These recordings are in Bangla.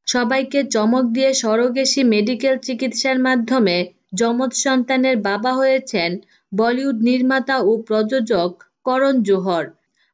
সবাইকে চমক দিয়ে সরোগেসি মেডিকেল চিকিৎসার মাধ্যমে যমজ সন্তানের বাবা হয়েছেন বলিউড নির্মাতা ও প্রযোজক করণ জোহর।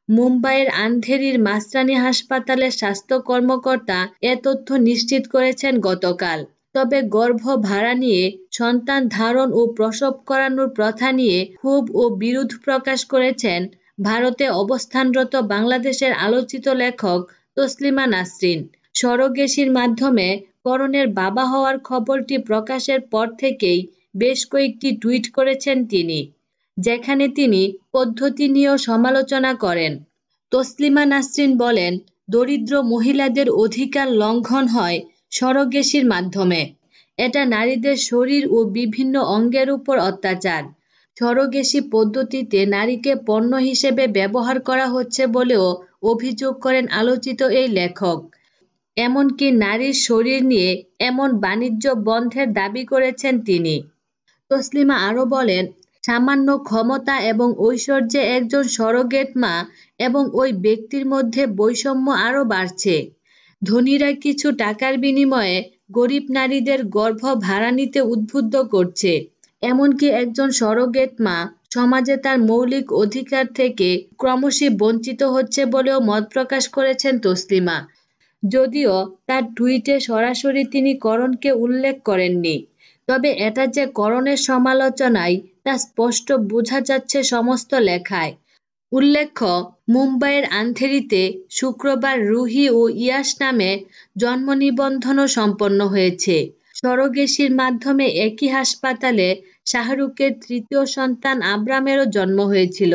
মুম্বাইয়ের আন্ধেরির মাসরানি হাসপাতালের স্বাস্থ্য কর্মকর্তা এ তথ্য নিশ্চিত করেছেন গতকাল। তবে গর্ভ ভাড়া নিয়ে, সন্তান ধারণ ও প্রসব করানোর প্রথা নিয়ে ক্ষোভ ও বিরোধ প্রকাশ করেছেন ভারতে অবস্থানরত বাংলাদেশের আলোচিত লেখক তসলিমা নাসরিন। সরোগেসির মাধ্যমে করণের বাবা হওয়ার খবরটি প্রকাশের পর থেকেই বেশ কয়েকটি টুইট করেছেন তিনি, যেখানে তিনি পদ্ধতি নিয়েও সমালোচনা করেন। তসলিমা নাসরিন বলেন, দরিদ্র মহিলাদের অধিকার লঙ্ঘন হয় সরোগেসির মাধ্যমে। এটা নারীদের শরীর ও বিভিন্ন অঙ্গের উপর অত্যাচার। সরোগেসি পদ্ধতিতে নারীকে পণ্য হিসেবে ব্যবহার করা হচ্ছে বলেও অভিযোগ করেন আলোচিত এই লেখক। এমনকি নারীর শরীর নিয়ে এমন বাণিজ্য বন্ধের দাবি করেছেন তিনি। তসলিমা আরও বলেন, সামান্য ক্ষমতা এবং ঐশ্বর্যে একজন সরোগেট মা এবং ওই ব্যক্তির মধ্যে বৈষম্য আরও বাড়ছে। ধনীরা কিছু টাকার বিনিময়ে গরিব নারীদের গর্ভ ভাড়া নিতে উদ্বুদ্ধ করছে। এমনকি একজন সরোগেট মা সমাজে তার মৌলিক অধিকার থেকে ক্রমশই বঞ্চিত হচ্ছে বলেও মত প্রকাশ করেছেন তসলিমা। যদিও তার টুইটে সরাসরি তিনি করণকে উল্লেখ করেননি, তবে এটা যে করণের সমালোচনায় তা স্পষ্ট বোঝা যাচ্ছে সমস্ত লেখায়। উল্লেখ্য, মুম্বাইয়ের আন্ধেরিতে শুক্রবার রুহি ও ইয়াশ নামে জন্ম নিবন্ধনও সম্পন্ন হয়েছে। সরোগেসির মাধ্যমে একই হাসপাতালে শাহরুখের তৃতীয় সন্তান আবরামেরও জন্ম হয়েছিল।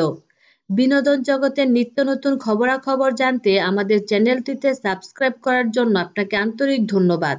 বিনোদন জগতের নিত্য নতুন খবরাখবর জানতে আমাদের চ্যানেলটিতে সাবস্ক্রাইব করার জন্য আপনাকে আন্তরিক ধন্যবাদ।